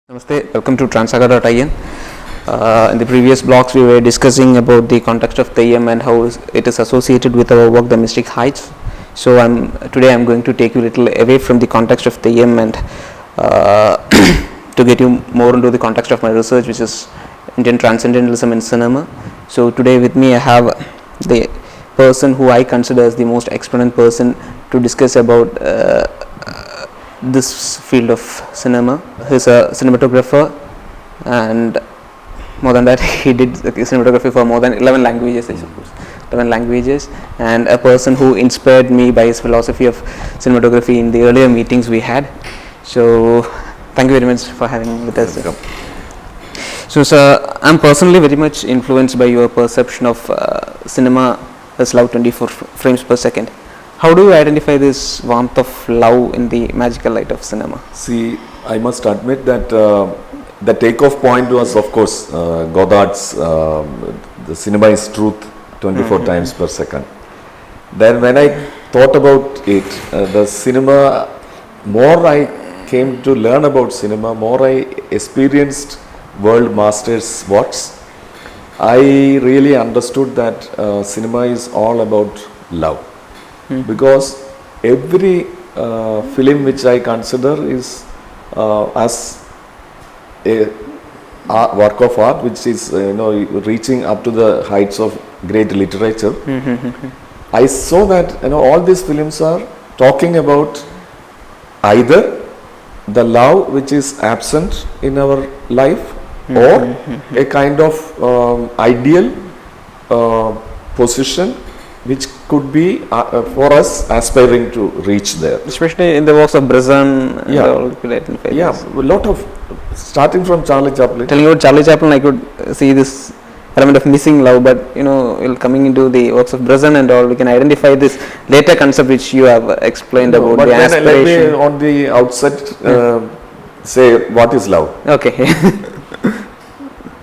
Namaste, welcome to Transaga.in. In the previous blocks, we were discussing about the context of Theyyam and how it is associated with our work, The Mystic Heights. So, today I'm going to take you a little away from the context of Theyyam and to get you more into the context of my research, which is Indian Transcendentalism in cinema. So, today with me I have the person who I consider as the most exponent person to discuss about this field of cinema. He's a cinematographer, and more than that, he did cinematography for more than 11 languages, I suppose. 11 languages, and a person who inspired me by his philosophy of cinematography in the earlier meetings we had. So, thank you very much for having me with us. So, sir, I'm personally very much influenced by your perception of cinema as love 24 frames per second. How do you identify this warmth of love in the magical light of cinema? See, I must admit that the takeoff point was, of course, Godard's The Cinema is Truth 24 times per second. Then when I thought about it, the cinema, more I came to learn about cinema, more I experienced world masters' works, I really understood that cinema is all about love. Because every film which I consider is as a work of art, which is reaching up to the heights of great literature. I saw that all these films are talking about either the love which is absent in our life or a kind of ideal position which could be for us aspiring to reach there. Especially in the works of Bresson. A lot of, starting from Charlie Chaplin. Telling about Charlie Chaplin, I could see this element of missing love, but coming into the works of Bresson and all, we can identify this later concept which you have explained about but the aspiration. Let me on the outset say what is love. Okay.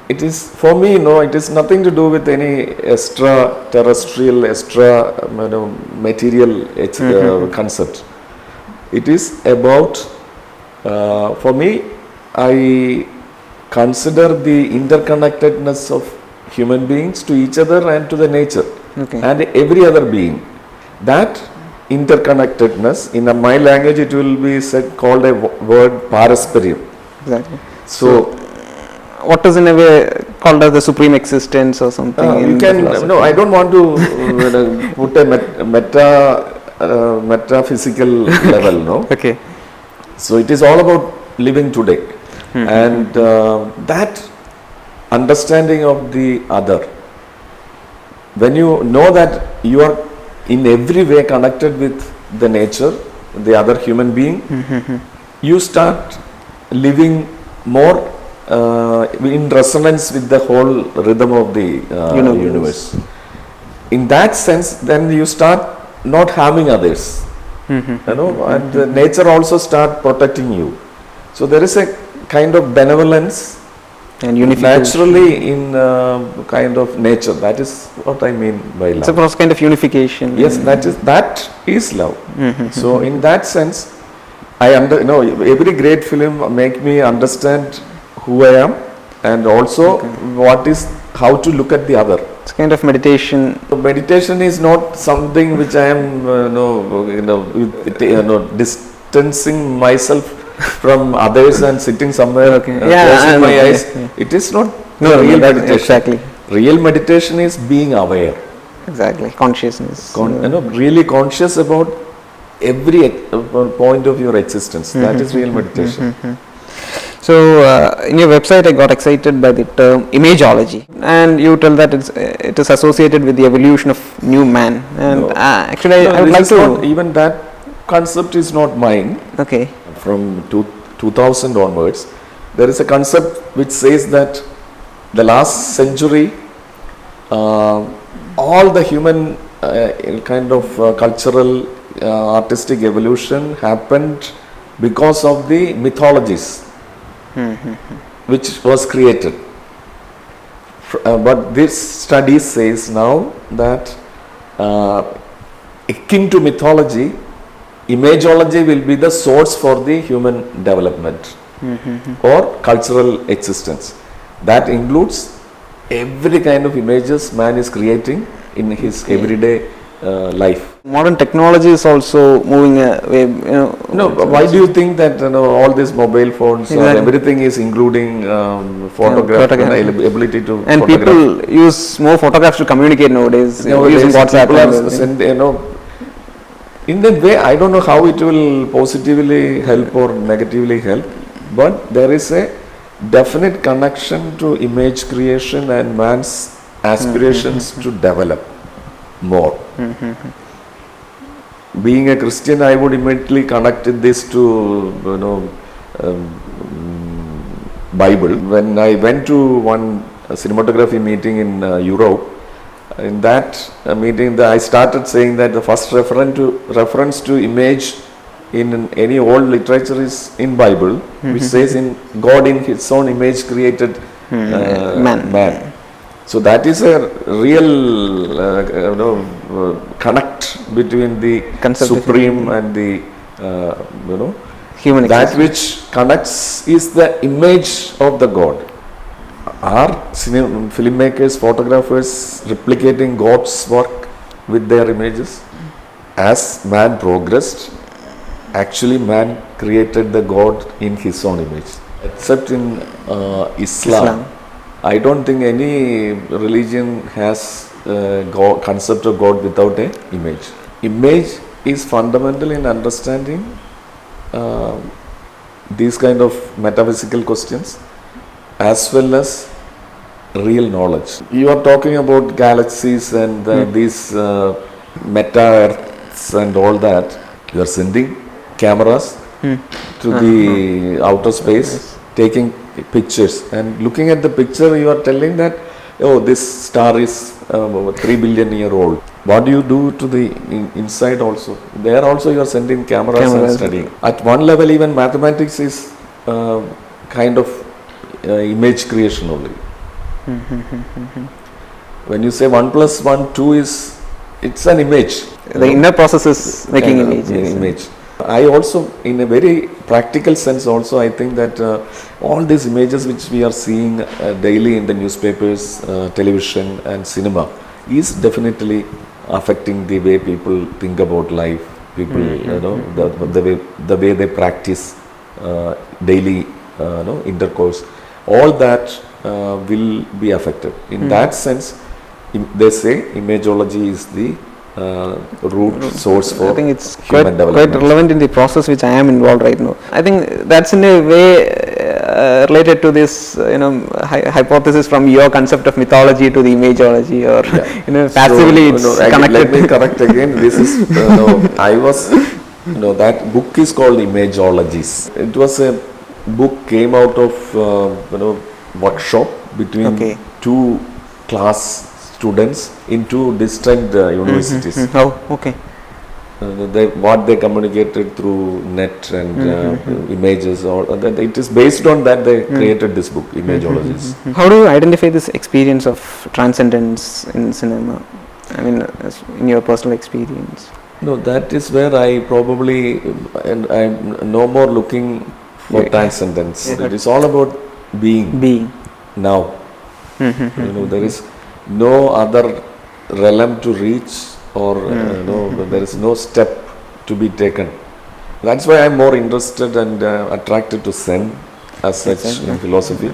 It is, for me, it is nothing to do with any extraterrestrial, material concept. It is about, for me, I consider the interconnectedness of human beings to each other and to the nature and every other being. That interconnectedness, in my language, it will be called a word parasperium. Exactly. So what is in a way called as the supreme existence or something? You can, I don't want to put a metaphysical level, no? Okay. So it is all about living today. And that understanding of the other, when you know that you are in every way connected with the nature, the other human being, you start living more in resonance with the whole rhythm of the universe. In that sense, then you start not harming others, and nature also start protecting you. So there is a kind of benevolence and unification naturally in kind of nature. That is what I mean by love. It's a kind of unification. Yes, that is love. So in that sense, every great film make me understand who I am, and also how to look at the other. It's kind of meditation. So meditation is not something which I am, distancing myself from others and sitting somewhere, closing my eyes. It is not real meditation. Exactly. Real meditation is being aware. Exactly. Consciousness. Really conscious about every point of your existence. That is real meditation. So, in your website, I got excited by the term imageology, and you tell that it is associated with the evolution of new man. And actually, I would like to. Even that concept is not mine. Okay. From 2000 onwards, there is a concept which says that the last century, all the human kind of cultural, artistic evolution happened because of the mythologies. Which was created. But this study says now that akin to mythology, imageology will be the source for the human development. or cultural existence. That includes every kind of images man is creating in his everyday life. Modern technology is also moving away, No, why do you think that all these mobile phones or Exactly. everything is including photograph, photograph. ability to And photograph? people use more photographs to communicate nowadays, Nowadays, using WhatsApp. people and are everything. in that way, I don't know how it will positively help or negatively help, but there is a definite connection to image creation and man's aspirations to develop more. Being a Christian, I would immediately connect this to Bible. When I went to one cinematography meeting in Europe, in that meeting, I started saying that the first reference to image in any old literature is in Bible, which says in God in His own image created man. So that is a real connect between the Concept of supreme and the Human that existence. which connects is the image of the God. Are filmmakers, photographers replicating God's work with their images? As man progressed, actually man created the God in his own image. Except in Islam, I don't think any religion has concept of God without a image. Image is fundamental in understanding these kind of metaphysical questions as well as real knowledge. You are talking about galaxies and these meta earths and all that. You are sending cameras to the outer space, taking pictures, and looking at the picture, you are telling that, oh, this star is 3 billion year old. What do you do to the inside also? There also you are sending cameras and studying. At one level, even mathematics is kind of image creation only. When you say 1 plus 1, 2 is, it's an image. The inner process is making Kind of images. image. I also, in a very practical sense also, I think that all these images which we are seeing daily in the newspapers, television and cinema is definitely affecting the way people think about life. People, the way they practice daily intercourse. All that will be affected. In that sense, they say imageology is the root source for I think it's human quite development. relevant in the process which I am involved right now. I think that's in a way related to this, hypothesis from your concept of mythology to the imageology, or passively it's connected. Let me correct again. This is I was that book is called Imageologies. It was a book came out of workshop between two class students in two distant universities. Oh, okay. What they communicated through net and images, or it is based on that they created this book, Imageologies. How do you identify this experience of transcendence in cinema? I mean, in your personal experience. No, that is where I probably, and I'm no more looking for transcendence. It is all about being now. There is no other realm to reach, or there is no step to be taken. That's why I'm more interested and attracted to Zen as such in philosophy,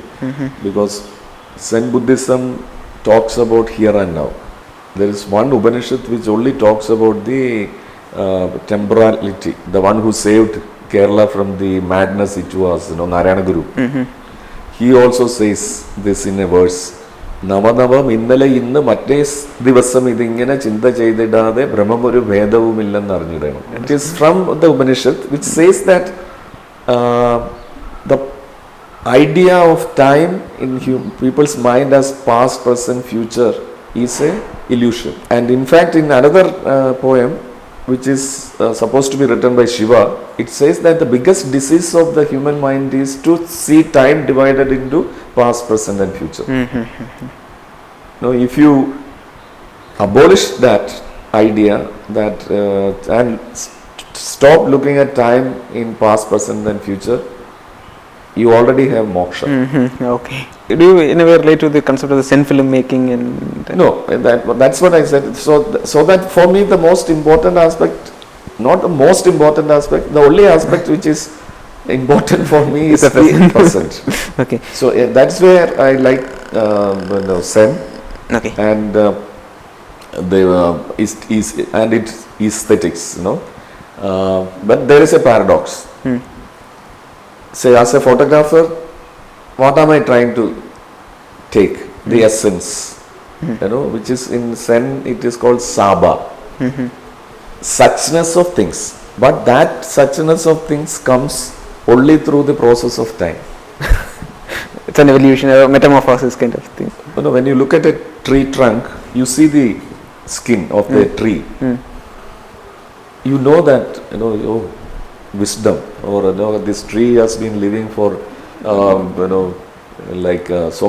because Zen Buddhism talks about here and now. There is one Upanishad which only talks about the temporality, the one who saved Kerala from the madness it was, Narayana Guru. He also says this in a verse. നവനവം ഇന്നലെ ഇന്ന് മറ്റേ ദിവസം ഇതിങ്ങനെ ചിന്ത ചെയ്തിടാതെ ബ്രഹ്മം ഒരു ഭേദവുമില്ലെന്ന് അറിഞ്ഞിടണം. It is from the Upanishad which says that the idea of time in people's mind as past, present, future is a illusion. And in fact, in another poem which is supposed to be written by Shiva, it says that the biggest disease of the human mind is to see time divided into past, present and future. Now, if you abolish that idea, that and stop looking at time in past, present and future, you already have moksha. Okay. Do you in a way relate to the concept of the Zen filmmaking and No, that's what I said. So that for me the most important aspect, not the most important aspect, the only aspect which is important for me is the the present. Okay. So that's where I like Zen Okay. and and its aesthetics, but there is a paradox. Say, as a photographer, what am I trying to take? The essence, which is in Zen, it is called Saba. Suchness of things. But that suchness of things comes only through the process of time. It's an evolution, a metamorphosis kind of thing. When you look at a tree trunk, you see the skin of the tree. You know that, wisdom, or this tree has been living for, so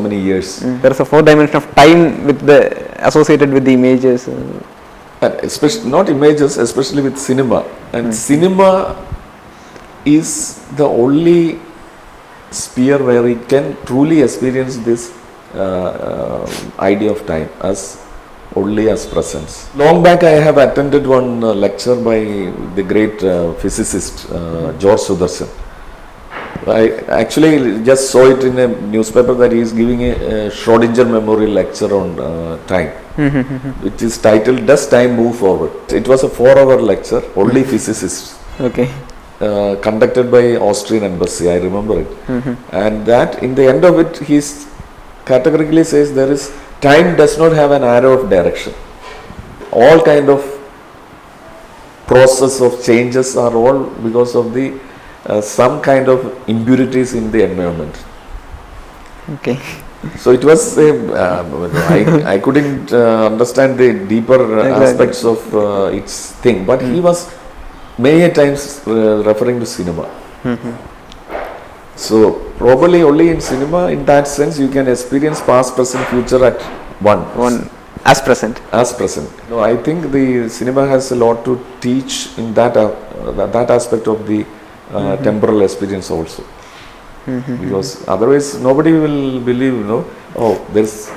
many years. There is a 4 dimension of time with the associated with the images. And especially not images, especially with cinema. And cinema is the only sphere where we can truly experience this idea of time as only as presence. Long back I have attended one lecture by the great physicist George Sudarshan. I actually just saw it in a newspaper that he is giving a Schrodinger Memorial lecture on time, which is titled "Does Time Move Forward?" It was a 4-hour lecture, only physicists. Okay. Conducted by Austrian embassy, I remember it. And that in the end of it, he categorically says time does not have an arrow of direction. All kind of process of changes are all because of the some kind of impurities in the environment. Okay. So it was I couldn't understand the deeper aspects of its thing, but he was many times referring to cinema. So probably only in cinema, in that sense, you can experience past, present, future at one as present. As present. I think the cinema has a lot to teach in that aspect of the temporal experience also. Because otherwise nobody will believe, there's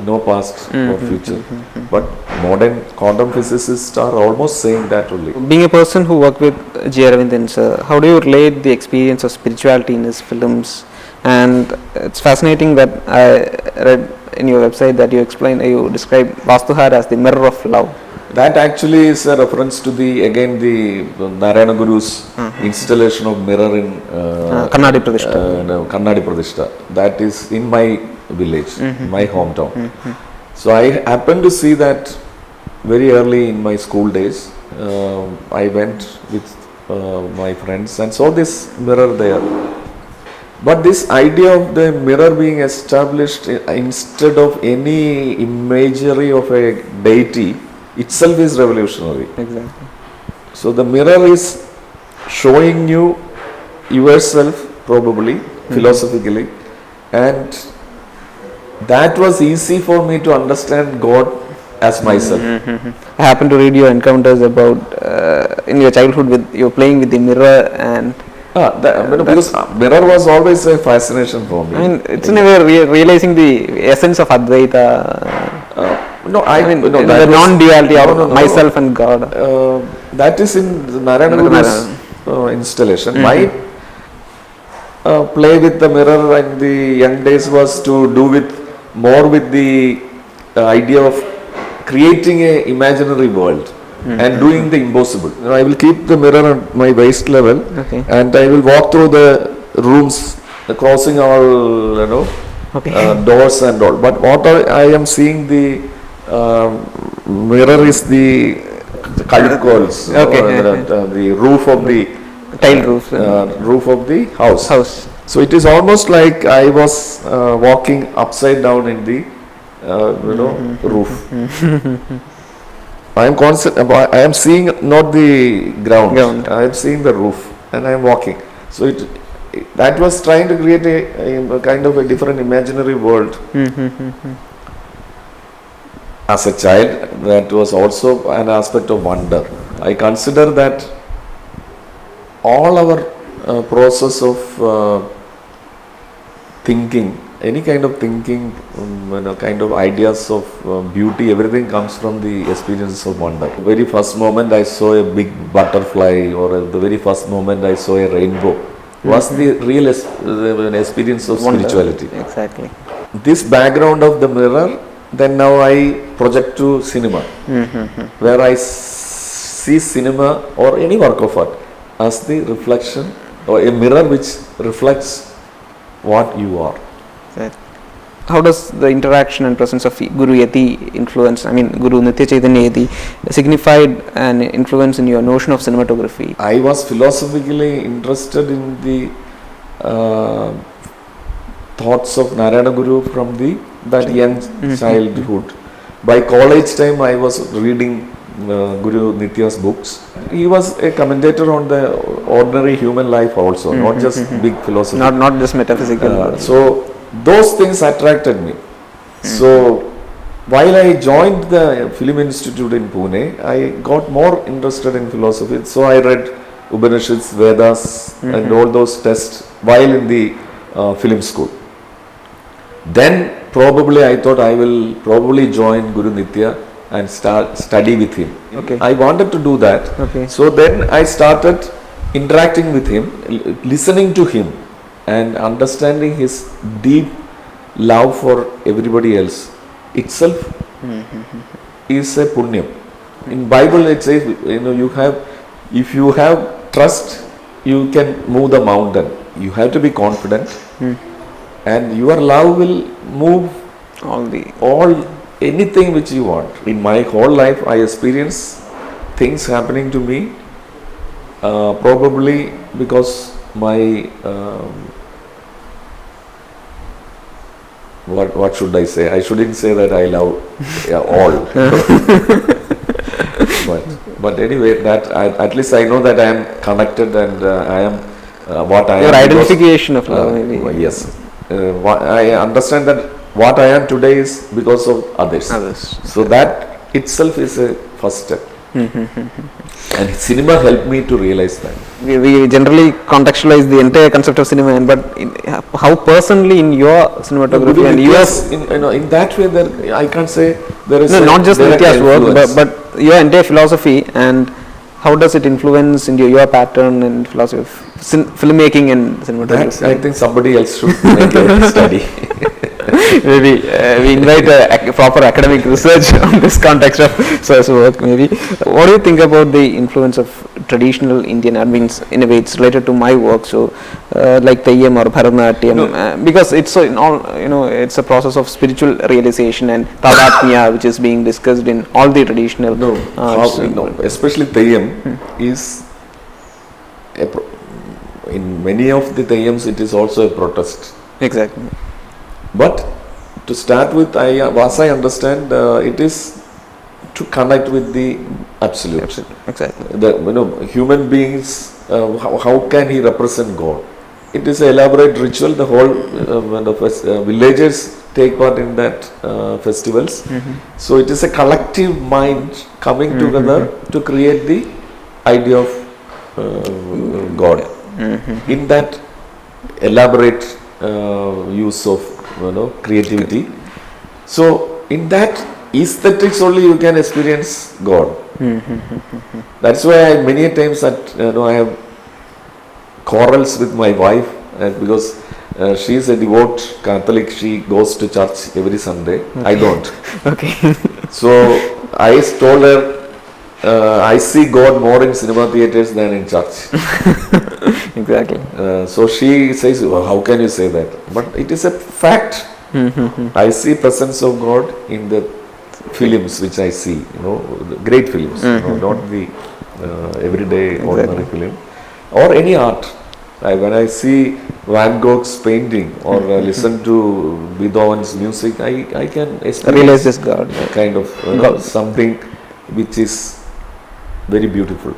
no past or future. But modern quantum physicists are almost saying that only. Being a person who worked with G. Aravindan sir, how do you relate the experience of spirituality in his films? And it's fascinating that I read in your website that you describe Vastuhar as the mirror of love. That actually is a reference to the Narayana Guru's installation of mirror in Kannadi Pradishta. Kannadi Pradishta. That is in my village, my hometown. So I happened to see that very early in my school days. I went with my friends and saw this mirror there. But this idea of the mirror being established instead of any imagery of a deity itself is revolutionary. Exactly. So the mirror is showing you yourself, probably philosophically, and that was easy for me to understand God as myself. I happened to read your encounters about in your childhood with you playing with the mirror and. Because mirror was always a fascination for me. I mean, it's in a way realizing the essence of Advaita. The non-duality of myself and God. That is in Narayana Guru's installation. My play with the mirror in the young days was to do more with the idea of creating an imaginary world. And doing the impossible. I will keep the mirror at my waist level, and I will walk through the rooms, crossing all doors and all. But what I am seeing the mirror is the kalkols, the roof of the tile roof, roof of the house. So it is almost like I was walking upside down in the roof. I am seeing not the ground. I am seeing the roof, and I am walking. So that was trying to create a kind of a different imaginary world. As a child, that was also an aspect of wonder. I consider that all our process of thinking, any kind of thinking, kind of ideas of beauty, everything comes from the experiences of wonder. Very first moment I saw a big butterfly, or the very first moment I saw a rainbow, was the real experience of Wonder. spirituality. Exactly. This background of the mirror, then now I project to cinema, where I see cinema or any work of art as the reflection, or a mirror which reflects what you are. How does the interaction and presence of Guru Yati influence, I mean Guru Nitya Chaitanya Yati, signified an influence in your notion of cinematography? I was philosophically interested in the thoughts of Narayana Guru from that young childhood. By college time I was reading Guru Nitya's books. He was a commentator on the ordinary human life also, not just big philosophy. Not just metaphysical. So those things attracted me. So while I joined the Film Institute in Pune, I got more interested in philosophy. So I read Upanishads, Vedas, and all those texts while in the film school. Then probably I thought I will probably join Guru Nitya and start study with him. Okay. I wanted to do that. Okay. So then I started interacting with him, listening to him, and understanding his deep love for everybody else itself is a punyam. In Bible it says, if you have trust, you can move the mountain. You have to be confident, and your love will move anything which you want. In my whole life I experience things happening to me, probably because my what should I say? I shouldn't say that I love all. but anyway, that at least I know that I am connected, and I am what I Your am. identification of love, maybe. Yes. I understand that what I am today is because of others. So that itself is a first step. And cinema helped me to realize that. We generally contextualize the entire concept of cinema, but how personally in your cinematography and yours, in that way, there I can't say there is not just Nitya's work, influence. but your entire philosophy, and how does it influence into your pattern and philosophy of filmmaking and cinematography? That, I think somebody else should make a study. Maybe we invite a proper academic research on this context of such work. Maybe. What do you think about the influence of traditional Indian art? Means in a way it's related to my work. So like Theyyam or Bharatanatyam, because it's so in all, it's a process of spiritual realization and Tadatmya, which is being discussed in all the traditional arts. Especially Theyyam is in many of the Theyyams it is also a protest. Exactly. But to start with, as I understand, it is to connect with the absolute. Exactly. Human beings, how can he represent God? It is an elaborate ritual. The whole villagers take part in that festivals. So it is a collective mind coming together to create the idea of God. In that elaborate use of creativity. So in that aesthetics only you can experience God. That's why many times that I have quarrels with my wife, because she is a devout Catholic. She goes to church every Sunday. I don't. Okay. So I told her, I see God more in cinema theaters than in church. Exactly. So she says, well, how can you say that? But it is a fact. I see presence of God in the films which I see, the great films, not the everyday ordinary film, or any art. When I see Van Gogh's painting or listen to Beethoven's music, I can realize this God, kind of something which is very beautiful.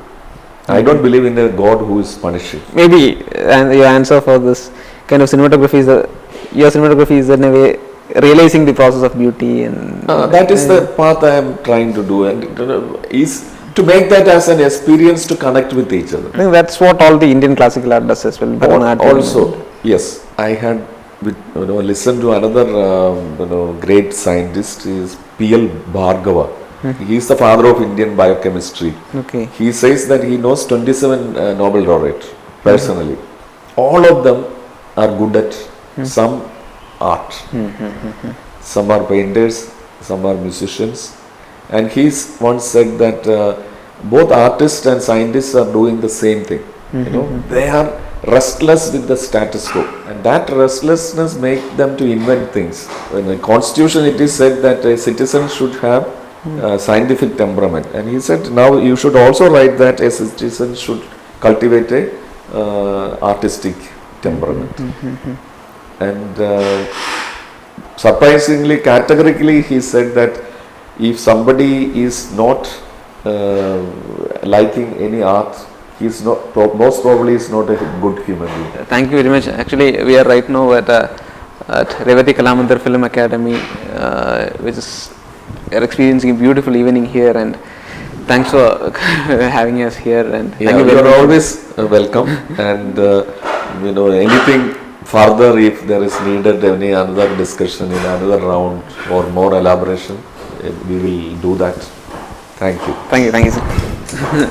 I don't believe in a God who is punishing. Maybe, and your answer for this kind of cinematography is your cinematography is in a way realizing the process of beauty, and that is the path I am trying to do, and is to make that as an experience to connect with each other. I think that's what all the Indian classical art does as well. Also, yes, I had listen to another great scientist is P.L. Bhargava. He is the father of Indian biochemistry. Okay. He says that he knows 27 Nobel laureates personally. All of them are good at some art. Some are painters, some are musicians. And he's once said that both artists and scientists are doing the same thing. They are restless with the status quo, and that restlessness make them to invent things. In the constitution it is said that a citizen should have scientific temperament, and he said now you should also write that a citizen should cultivate a artistic temperament. And surprisingly, categorically, he said that if somebody is not liking any art, he is not, most probably is not a good human being. Thank you very much. Actually, we are right now at Revati Kalamandir Film Academy, which is we are experiencing a beautiful evening here, and thanks for having us here. And thank you You very are much. always welcome, and anything further if there is needed any another discussion in another round or more elaboration, we will do that. Thank you. Thank you, sir.